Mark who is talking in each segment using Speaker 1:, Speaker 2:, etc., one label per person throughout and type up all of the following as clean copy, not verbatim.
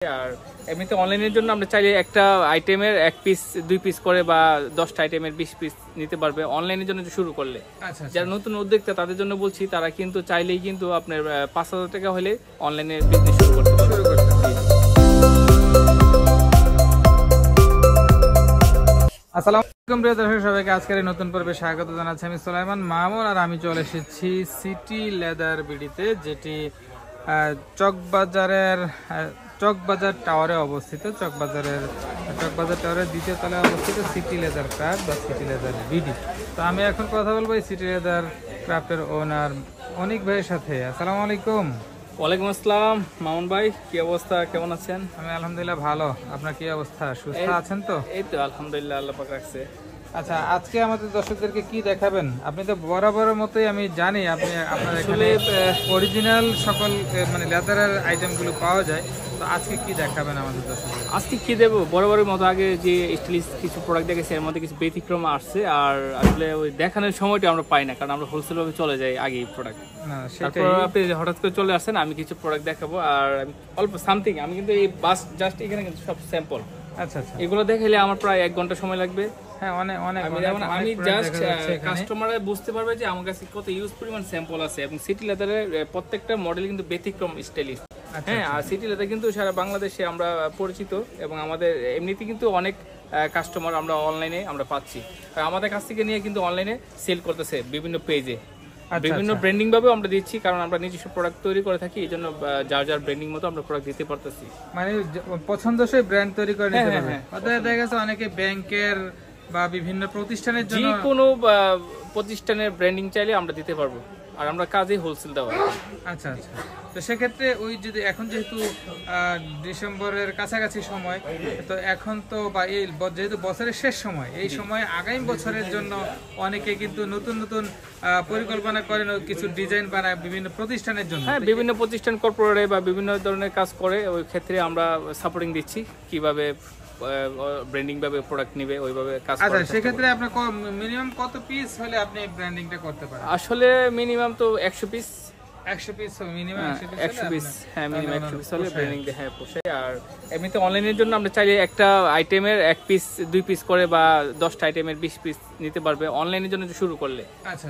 Speaker 1: আর এমনিতে অনলাইনের জন্য আমরা চাইলে একটা আইটেমের 1 পিস 2 পিস করে বা 10টা আইটেমের 20 পিস নিতে পারবে অনলাইনের জন্য শুরু করলে। যারা নতুন উদ্যোক্তা তাদের জন্য বলছি, তারা কিন্তু চাইলেই কিন্তু আপনার 5,000 টাকা হলে অনলাইনে বিজনেস শুরু করতে পারবে।
Speaker 2: আসসালামু আলাইকুম প্রিয় দর্শক, সবাইকে আজকের এই নতুন পর্বে স্বাগত জানাচ্ছি। আমি সুলাইমান মামুন আর আমি চলে এসেছি সিটি লেদার বিডিতে, যেটি চকবাজার টাওয়ারে অবস্থিত। চকবাজার টাওয়ারের দ্বিতীয় তলায় অবস্থিত সিটি লেদার ক্রাফট বা সিটি লেদার বিডি। তো আমি এখন কথা বলবো এই সিটি লেদার ক্রাফটের ওনার অনিক ভাইয়ের সাথে। আসসালামু আলাইকুম।
Speaker 1: ওয়ালাইকুম আসসালাম মামুন ভাই, কি অবস্থা, কেমন আছেন?
Speaker 2: আমি আলহামদুলিল্লাহ ভালো। আপনার কি অবস্থা, সুস্থ আছেন তো?
Speaker 1: এই তো আলহামদুলিল্লাহ, আল্লাহ পাক রাখছে।
Speaker 2: আচ্ছা, আজকে আমাদের দর্শকদেরকে কি দেখাবেন? আপনি তো বরাবরের মতোই আমি জানি আপনি আপনার এখানে অরিজিনাল সকল মানে লেদারের আইটেমগুলো পাওয়া যায়। তো আজকে কি দেখাবেন আমাদের দর্শকদের?
Speaker 1: আজকে কি দেবো, বরাবরের মতো আগে যে স্টাইলিশ কিছু প্রোডাক্ট দেখেছি এর মধ্যে কিছু ব্যতিক্রম আসছে। আর আসলে ওই দেখানোর সময়টা আমরা পাই না, কারণ আমরা হোলসেল ভাবে চলে যাই আগেই প্রোডাক্ট। তারপর আপনি হঠাৎ করে চলে আসেন, আমি কিছু প্রোডাক্ট দেখাবো। আর অল্প সামথিং, আমি কিন্তু এই বাস জাস্ট এখানে কিন্তু সব স্যাম্পল।
Speaker 2: আচ্ছা আচ্ছা,
Speaker 1: এগুলো দেখাইলে আমার প্রায় 1 ঘন্টা সময় লাগবে।
Speaker 2: হ্যাঁ,
Speaker 1: আমি জাস্ট কাস্টমাররা বুঝতে পারবে যে আমার কাছে কত ইউজ পরিমাণ স্যাম্পল আছে। এবং সিটি লেদারের প্রত্যেকটা মডেল কিন্তু ব্যতিক্রম স্টাইলিশ। হ্যাঁ, আর সিটি লেদার কিন্তু সারা বাংলাদেশে আমরা পরিচিত, এবং আমাদের এমনিতে কিন্তু অনেক কাস্টমার আমরা অনলাইনে আমরা পাচ্ছি। আমাদের কাছ থেকে নিয়ে কিন্তু অনলাইনে সেল করতেছে বিভিন্ন পেজে, বিভিন্ন ব্র্যান্ডিং ভাবেও আমরা দিচ্ছি, কারণ আমরা নিজস্ব প্রোডাক্ট তৈরি করে থাকি। এই জন্য যার ব্র্যান্ডিং মতো আমরা প্রোডাক্ট দিতে পারতেছি।
Speaker 2: মানে পছন্দসই ব্র্যান্ড তৈরি করে নিতে পারবে। অর্থাৎ দেখা গেছে অনেকে ব্যাংকের বা বিভিন্ন প্রতিষ্ঠানের জন্য
Speaker 1: যে কোনো প্রতিষ্ঠানের ব্র্যান্ডিং চাইলে আমরা দিতে পারবো, আর আমরা কাজে হোলসেল দেওয়া।
Speaker 2: আচ্ছা আচ্ছা, তো সেক্ষেত্রে ওই যদি এখন যেহেতু ডিসেম্বরের কাছাকাছি সময়, তো এখন তো বা এই যেহেতু বছরের শেষ সময়, এই সময় আগামী বছরের জন্য অনেকে কিন্তু নতুন নতুন পরিকল্পনা করেন, কিছু ডিজাইন বানায় বিভিন্ন প্রতিষ্ঠানের জন্য।
Speaker 1: হ্যাঁ, বিভিন্ন প্রতিষ্ঠান কর্পোরেটে বা বিভিন্ন ধরনের কাজ করে, ওই ক্ষেত্রে আমরা সাপোর্টিং দিচ্ছি কিভাবে ব্র্যান্ডিং ভাবে প্রোডাক্ট নেবে ওইভাবে কাজ করে।
Speaker 2: আচ্ছা, সেক্ষেত্রে আপনার মিনিমাম কত পিস হলে আপনি ব্র্যান্ডিংটা করতে পারেন?
Speaker 1: আসলে মিনিমাম তো 100 পিস।
Speaker 2: 100 পিস মিনিমাম
Speaker 1: 100 পিস, হ্যাঁ মিনিমাম 100 পিস হলে ব্র্যান্ডিং দিয়ে হ্যাঁ পোষায়। আর এমনিতে অনলাইনের জন্য আমরা চাইলে একটা আইটেমের 1 পিস 2 পিস করে বা 10টা আইটেমের 20 পিস নিতে পারবে অনলাইনের জন্য শুরু করলে।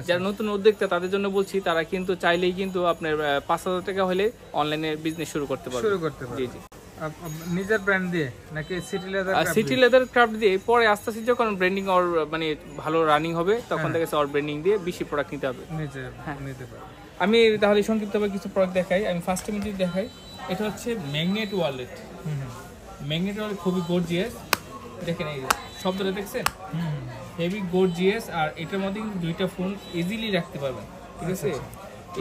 Speaker 1: যারা নতুন উদ্যোক্তা তাদের জন্য বলছি, তারা কিন্তু চাইলেই কিন্তু আপনার 5,000 টাকা হলে অনলাইনে বিজনেস শুরু করতে পারবে। জি জি,
Speaker 2: নিজের ব্র্যান্ড দিয়ে নাকি
Speaker 1: সিটি লেদার ক্রাফট দিয়ে। পরে আস্তে আস্তে যখন ব্র্যান্ডিং ওর মানে ভালো রানিং হবে, তখন থেকে ওর ব্র্যান্ডিং দিয়ে বেশি প্রোডাক্ট নিতে হবে।
Speaker 2: নিতে পারবে।
Speaker 1: আমি তাহলে সংক্ষিপ্তভাবে কিছু প্রোডাক্ট দেখাই। আমি ফার্স্ট টাইম যদি দেখাই, এটা হচ্ছে ম্যাগনেট ওয়ালেট। ম্যাগনেট ওয়ালেট খুবই গর্জিয়াস, দেখেন এই শব্দটা দেখছেন, হেভি গর্জিয়াস। আর এটার মধ্যে কিন্তু 2টা ফোন ইজিলি রাখতে পারবেন, ঠিক আছে?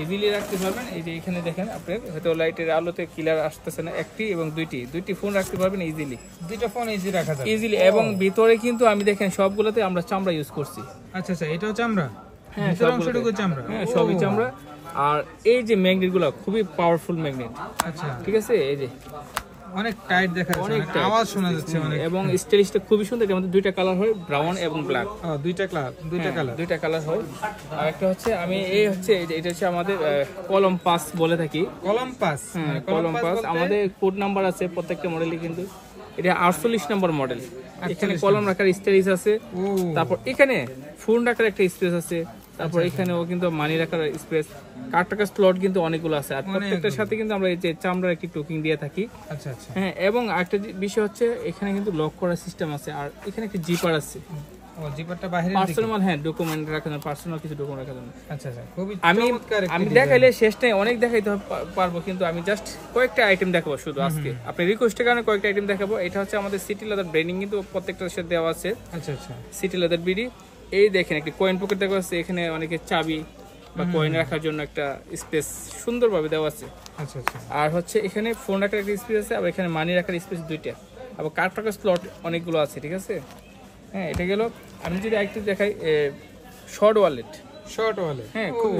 Speaker 1: ইজিলি রাখতে পারবেন। এই যে এখানে দেখেন, আপনার হয়তো লাইটের আলোতে ক্লিয়ার আসতেছে না, একটি এবং দুইটি ফোন রাখতে পারবেন ইজিলি।
Speaker 2: 2টা ফোন ইজি রাখা যাবে
Speaker 1: ইজিলি। এবং ভিতরে কিন্তু আমি দেখেন সবগুলোতে আমরা চামড়া ইউজ করছি।
Speaker 2: আচ্ছা আচ্ছা, এটাও চামড়া?
Speaker 1: হ্যাঁ,
Speaker 2: সবগুলো চামড়া।
Speaker 1: হ্যাঁ, সবই চামড়া। আর এই যে ম্যাগনেট গুলো খুবই পাওয়ারফুল ম্যাগনেট।
Speaker 2: আচ্ছা,
Speaker 1: ঠিক আছে, এই যে
Speaker 2: অনেক টাইট দেখা যাচ্ছে, অনেক আওয়াজ শোনা যাচ্ছে অনেক।
Speaker 1: এবং স্টাইলিশটা খুবই সুন্দর। এর মধ্যে 2টা কালার হয়, ব্রাউন এবং ব্ল্যাক।
Speaker 2: দুইটা কালার
Speaker 1: হয়। আর একটা হচ্ছে এটা হচ্ছে আমাদের কলম পাস বলে থাকি।
Speaker 2: কলম পাস?
Speaker 1: হ্যাঁ, কলম পাস। আমাদের কোড নাম্বার আছে প্রত্যেকটা মডেলে, কিন্তু এটা 48 নম্বর মডেল। এখানে কলম রাখার স্পেস আছে, তারপর এখানে ফোন রাখার একটা স্পেস আছে, তারপর এখানেও কিন্তু মানি রাখার স্পেস, কার্ড রাখার স্লট কিন্তু অনেকগুলো আছে। আর প্রত্যেকটার সাথে কিন্তু আমরা এই যে চামড়ার একটি টোকিং দিয়ে থাকি।
Speaker 2: আচ্ছা আচ্ছা,
Speaker 1: হ্যাঁ। এবং আরেকটা বিষয় হচ্ছে, এখানে কিন্তু লক করার সিস্টেম আছে, আর এখানে একটা জিপার আছে।
Speaker 2: জিপারটা বাইরে
Speaker 1: পার্সোনাল, হ্যাঁ, ডকুমেন্ট রাখার জন্য, পার্সোনাল কিছু ডকুমেন্ট রাখার জন্য।
Speaker 2: আচ্ছা আচ্ছা, খুবই
Speaker 1: আমি দেখাইলে শেষ নেই, অনেক দেখাইতে পারবো, কিন্তু আমি জাস্ট কয়েকটা আইটেম দেখাবো শুধু আজকে। আপনি রিকোয়েস্টের কারণে কয়েকটা আইটেম দেখাবো। এটা হচ্ছে আমাদের সিটি লেদার ব্র্যান্ডিং, কিন্তু প্রত্যেকটার সাথে দেওয়া আছে।
Speaker 2: আচ্ছা আচ্ছা,
Speaker 1: সিটি লেদার বিডি। এই দেখেন একটি কয়েন পকেট দেওয়া আছে, এখানে অনেকে চাবি বা কয়েন রাখার জন্য একটা স্পেস সুন্দরভাবে দেওয়া আছে।
Speaker 2: আচ্ছা আচ্ছা,
Speaker 1: আর হচ্ছে এখানে ফোন রাখার একটা স্পেস আছে, আবার এখানে মানি রাখার স্পেস 2টা, আবার কার্ড রাখার স্লট অনেকগুলো আছে, ঠিক আছে? হ্যাঁ, এটা গেল। আমি যদি একটু দেখাই, শর্ট ওয়ালেট। হ্যাঁ, খুব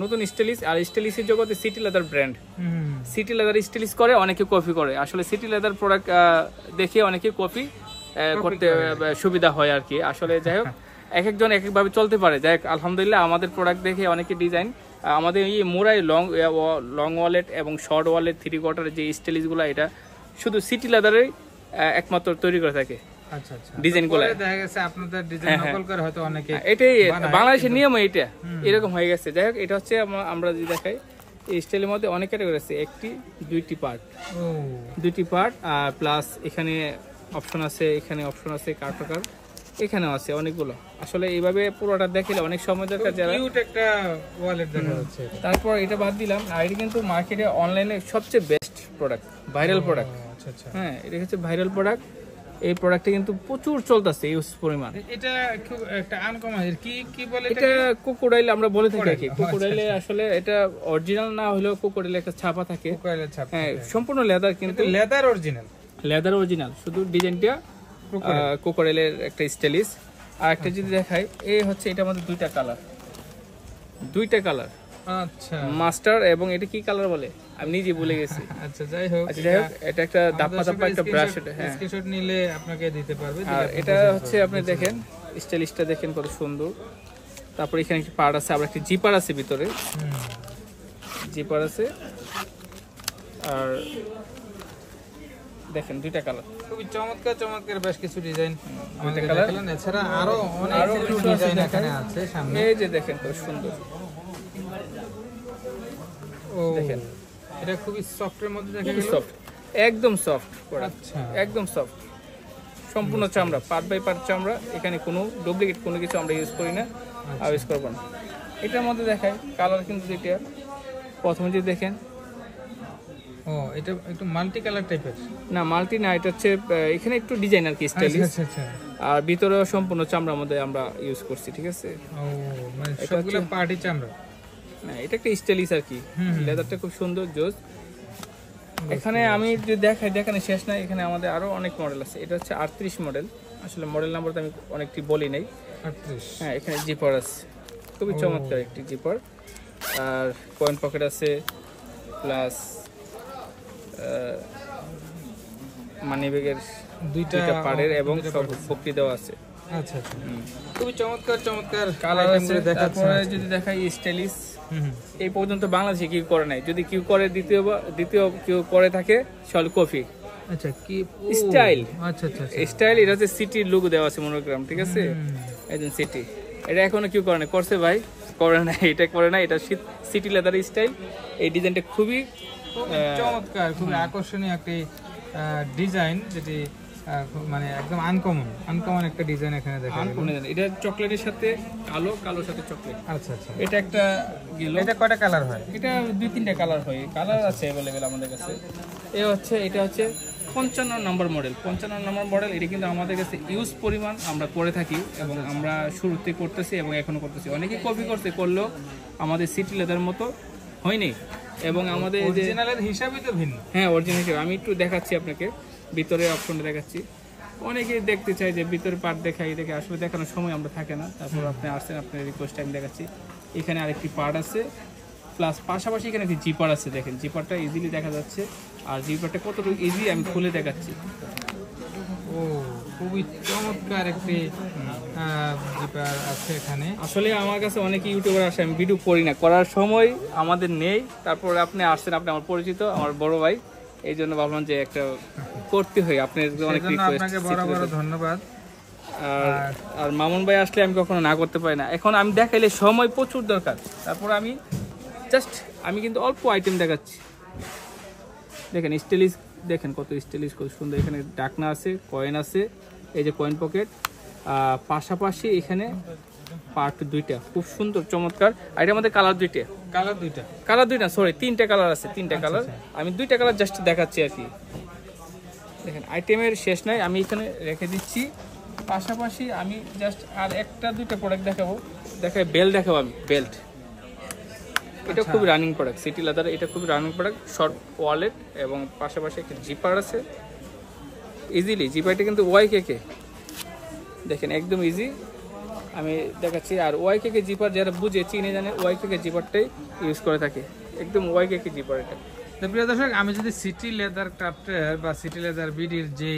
Speaker 1: নতুন স্টাইলিশ। আর স্টাইলিশের জগতে city leather brand. City leather stylish করে, অনেকে কপি করে। আসলে সিটি লেদার প্রোডাক্ট দেখে অনেকে কপি করতে সুবিধা হয় আর কি। আসলে যাই হোক, এক একজন এক একভাবে চলতে পারে। যাই হোক, আলহামদুলিল্লাহ আমাদের প্রোডাক্ট দেখে অনেকে ডিজাইন, আমাদের এই মোড়াই লং ওয়ালেট এবং শর্ট ওয়ালেট 3/4 যে স্টাইলিশগুলো, এটা শুধু সিটি লেদারের একমাত্র তৈরি করে থাকে
Speaker 2: আচ্ছা আচ্ছা
Speaker 1: ডিজাইনগুলো।
Speaker 2: পরে দেখা গেছে আপনাদের ডিজাইন নকল করে হয়তো অনেকে
Speaker 1: এটাই
Speaker 2: বানায়,
Speaker 1: বাংলাদেশের নিয়ম এটা এরকম হয়ে গেছে। যাই হোক, এটা হচ্ছে আমরা যদি দেখাই এই স্টাইলের মধ্যে অনেক ক্যাটাগরি আছে, একটি দুইটি পার্ট,
Speaker 2: ও
Speaker 1: দুইটি পার্ট আর প্লাস এখানে অপশন আছে, এখানে অপশন আছে কার্টকার, এখানেও আছে অনেকগুলো। আসলে এইভাবে পুরোটা দেখলে অনেক সময় দরকার যারা।
Speaker 2: কিউট একটা ওয়ালেট দেখা যাচ্ছে এটা।
Speaker 1: তারপর এটা বাদ দিলাম, আর এটা কিন্তু মার্কেটে অনলাইনে সবচেয়ে বেস্ট প্রোডাক্ট, ভাইরাল প্রোডাক্ট।
Speaker 2: আচ্ছা আচ্ছা
Speaker 1: হ্যাঁ, এটা হচ্ছে ভাইরাল প্রোডাক্ট। এই প্রোডাক্টটা কিন্তু প্রচুর চলতেছে ইউজ পরিমাণ।
Speaker 2: এটা খুব একটা আনকমন, কি কি বলে
Speaker 1: এটা কোকোডাইল আমরা বলে থাকি আর কি।
Speaker 2: আচ্ছা,
Speaker 1: কোকোডাইলে আসলে এটা অরিজিনাল না হলেও কোকোডাইলে একটা ছাপা থাকে।
Speaker 2: কোকোডাইলের ছাপ,
Speaker 1: হ্যাঁ, সম্পূর্ণ লেদার, কিন্তু
Speaker 2: লেদার অরিজিনাল,
Speaker 1: লেদার অরিজিনাল, শুধু ডিজাইনটা কোকোডাইলের একটা স্টাইলিশ। আর একটা যদি দেখাই, এই হচ্ছে এটার মধ্যে দুইটা কালার, দুইটা কালার,
Speaker 2: আচ্ছা
Speaker 1: মাস্টার এবং এটা কি কালার বলে আমি নিজে ভুলে গেছি।
Speaker 2: আচ্ছা যাই হোক,
Speaker 1: আচ্ছা যাই হোক, এটা একটা দাপ্পা দাপ্পা একটা ব্রাশ। হ্যাঁ,
Speaker 2: স্ক্রিনশট নিলে আপনাকে দিতে পারবে।
Speaker 1: আর এটা হচ্ছে আপনি দেখেন স্টাইলিশটা দেখেন কত সুন্দর। তারপর এখানে একটা পার্ট আছে, আবার একটা জিপার আছে ভিতরে, জিপার আছে। আর দেখেন দুইটা কালার,
Speaker 2: খুবই চমৎকার চমৎকার বেশ কিছু ডিজাইন আমাদের
Speaker 1: কালার।
Speaker 2: দেখালেন। এছাড়া আরো অনেক কিছু ডিজাইন এখানে আছে সামনে।
Speaker 1: এই যে দেখেন কত সুন্দর,
Speaker 2: ও
Speaker 1: দেখেন
Speaker 2: এটা খুবই সফটের মধ্যে দেখা
Speaker 1: খুবই
Speaker 2: গেল।
Speaker 1: সফট, একদম সফট,
Speaker 2: আচ্ছা
Speaker 1: একদম সফট, সম্পূর্ণ চামড়া, পার্ট বাই পার্ট চামড়া। এখানে কোনো ডুপ্লিকেট কোনো কিছু আমরা ইউজ করি না, আর ইউজ করবো না। এটার মধ্যে দেখায় কালার কিন্তু যেটা প্রথমে যদি দেখেন,
Speaker 2: ও এটা একটু মাল্টি কালার টাইপের
Speaker 1: না মাল্টি না, এটা হচ্ছে এখানে একটু ডিজাইন আর কি স্টাইলিশ।
Speaker 2: আচ্ছা আচ্ছা
Speaker 1: আর ভিতরে সম্পূর্ণ চামড়ার মধ্যে আমরা ইউজ করছি, ঠিক আছে।
Speaker 2: ও মানে সবগুলো পার্টি চামড়া।
Speaker 1: না, এটা একটা স্টাইলিশ আর কি, লেদারটা খুব সুন্দর জোস। এখানে আমি যদি দেখাই, দেখানে শেষ নাই, এখানে আমাদের আরো অনেক মডেল আছে। এটা হচ্ছে 38 মডেল, আসলে মডেল নাম্বার তো আমি অনেকটি বলি নাই।
Speaker 2: 38,
Speaker 1: হ্যাঁ, এখানে জিপার আছে, খুবই চমৎকার একটি জিপার। আর কয়েন পকেট আছে, প্লাস মানি ব্যাগের
Speaker 2: দুইটা
Speaker 1: পাড়ের এবং সব ফকটি দেওয়া আছে।
Speaker 2: আচ্ছা আচ্ছা খুবই চমৎকার চমৎকার
Speaker 1: কালার আছে।
Speaker 2: দেখাচ্ছে।
Speaker 1: তারপরে যদি দেখাই স্টাইলিশ, এই পর্যন্ত বাংলাদেশে কেউ করে নাই। যদি কেউ করে, দ্বিতীয় কেউ করে থাকে সল কফি
Speaker 2: আচ্ছা কি
Speaker 1: স্টাইল।
Speaker 2: আচ্ছা আচ্ছা
Speaker 1: স্টাইল, এটা হচ্ছে সিটির লুক দেওয়া আছে মনোগ্রাম, ঠিক আছে। একদম সিটি, এটা এখনো কেউ করে না, করছে ভাই, করে না, এটা করে না, এটা সিটি লেদার স্টাইল। এই ডিজাইনটা খুবই
Speaker 2: চমৎকার, খুবই আকর্ষণীয় একটি ডিজাইন, যেটি মানে একদম আনকমন একটা ডিজাইন এখানে দেখা গেল।
Speaker 1: এটা চকলেটের সাথে কালো, কালোর সাথে চকলেট।
Speaker 2: আচ্ছা আচ্ছা
Speaker 1: এটা একটা গেল।
Speaker 2: এটা কয়টা কালার হয়?
Speaker 1: এটা 2-3টা কালার হয়, কালার আছে অ্যাভেলেবেল আমাদের কাছে। এটা হচ্ছে 55 নম্বর মডেল। 55 নম্বর মডেল, এটা কিন্তু আমাদের কাছে ইউজ পরিমাণ আমরা করে থাকি এবং আমরা শুরুতে করতেছি এবং এখনো করতেছি। অনেকেই কপি করলেও আমাদের সিটি লেদার মতো হয়নি। এবং আমাদের
Speaker 2: অরিজিনালের হিসাবই তো ভিন্ন।
Speaker 1: হ্যাঁ, অরিজিনাল হিসেবে আমি একটু দেখাচ্ছি আপনাকে, ভিতরে অপশনটা দেখাচ্ছি। অনেকেই দেখতে চাই যে ভিতরে পার্ট দেখাই, দেখে আসলে দেখানোর সময় আমরা থাকে না। তারপর আপনি আসছেন, আপনার রিকোয়েস্ট আমি দেখাচ্ছি। এখানে আরেকটি পার্ট আছে, প্লাস পাশাপাশি এখানে একটি জিপার আছে। দেখেন জিপারটা ইজিলি দেখা যাচ্ছে, আর জিপারটা কতটুকু ইজি আমি খুলে দেখাচ্ছি।
Speaker 2: ও খুবই চমৎকার একটি জিপার আছে এখানে।
Speaker 1: আসলে আমার কাছে অনেক ইউটিউবার আসে, আমি ভিডিও করি না, করার সময় আমাদের নেই। তারপরে আপনি আসছেন, আপনি আমার পরিচিত, আমার বড় ভাই, এই জন্য ভাবলাম যে একটা করতে হয়। আপনার অনেক রিকোয়েস্ট,
Speaker 2: আপনাকে বড় বড় ধন্যবাদ।
Speaker 1: আর মামুন ভাই আসলে আমি কখনো না করতে পারি না। এখন আমি দেখাইলে সময় প্রচুর দরকার, তারপর আমি কিন্তু অল্প আইটেম দেখাচ্ছি। দেখেন স্টাইলিশ, দেখেন কত স্টাইলিশ, কত সুন্দর। এখানে ডাকনা আছে, কয়েন আছে, এই যে কয়েন পকেট, পাশাপাশি এখানে পার্ট 2টা খুব সুন্দর চমৎকার। আর এটার মধ্যে কালার 2টা, কালার 2 না, সরি 3টা কালার আছে, 3টা কালার। আমি 2টা কালার জাস্ট দেখাচ্ছি আর কি। দেখেন আইটেমের শেষ নাই, আমি এখানে রেখে দিচ্ছি। পাশাপাশি আমি জাস্ট আর 1-2টা প্রোডাক্ট বেল্ট দেখাবো আমি। বেল্ট, এটা খুব রানিং প্রোডাক্ট, সিটি লেদার, এটা খুব রানিং প্রোডাক্ট। শর্ট ওয়ালেট এবং পাশাপাশি একটা জিপার আছে। ইজিলি জিপারটা কিন্তু ওয়াইকে, দেখেন একদম ইজি আমি দেখাচ্ছি। আর ওয়াইকে জিপার যারা বুঝে, চিনে জানে, ওয়াইকে জিপারটাই ইউজ করে থাকে, একদম ওয়াইকে জিপার এটা।
Speaker 2: তো প্রিয় দর্শক, আমি যদি সিটি লেদার ক্রাফটের বা সিটি লেদার বিডির যে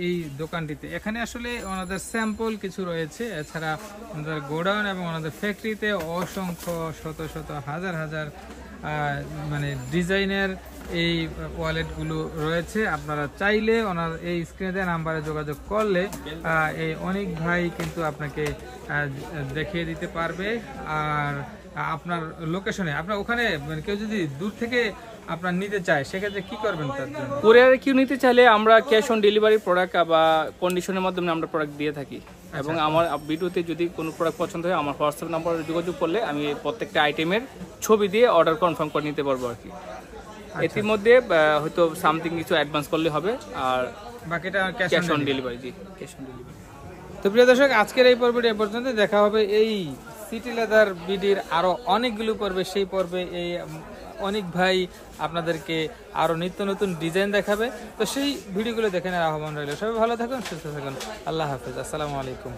Speaker 2: এই দোকানটিতে, এখানে আসলে ওনাদের স্যাম্পল কিছু রয়েছে, এছাড়া ওনাদের গোডাউন এবং ওনাদের ফ্যাক্টরিতে অসংখ্য শত শত হাজার হাজার মানে ডিজাইনের এই ওয়ালেটগুলো রয়েছে। আপনারা চাইলে ওনার এই স্ক্রিনে দেওয়া নাম্বারে যোগাযোগ করলে এই অনেক ভাই কিন্তু আপনাকে দেখিয়ে দিতে পারবে। আর আপনার লোকেশনে আপনার ওখানে মানে কেউ যদি দূর থেকে আপনার নিতে চায় সেক্ষেত্রে কি করবেন তার জন্য?
Speaker 1: কুরিয়ারে কেউ নিতে চাইলে আমরা ক্যাশ অন ডেলিভারি প্রোডাক্ট বা কন্ডিশনের মাধ্যমে আমরা প্রোডাক্ট দিয়ে থাকি। এবং আমার ভিডিওতে যদি কোনো প্রোডাক্ট পছন্দ হয় আমার হোয়াটসঅ্যাপ নাম্বারে যোগাযোগ করলে আমি প্রত্যেকটা আইটেমের ছবি দিয়ে অর্ডার কনফার্ম করে নিতে পারবো আর কি। ইতিমধ্যে হয়তো সামথিং কিছু অ্যাডভান্স করলে হবে, আর
Speaker 2: বাকিটা
Speaker 1: cash on delivery. G, cash on delivery.
Speaker 2: তো প্রিয় দর্শক, আজকের এই পর্বটি এ পর্যন্ত। দেখা হবে এই সিটি লেদার বিডির আরো অনেকগুলো পর্বে। সেই পর্বে এই অনেক ভাই আপনাদেরকে আরো নিত্য নতুন ডিজাইন দেখাবে। তো সেই ভিডিওগুলো দেখে নেওয়ার আহ্বান রইল। সবাই ভালো থাকুন, সুস্থ থাকুন। আল্লাহ হাফেজ। আসসালামু আলাইকুম।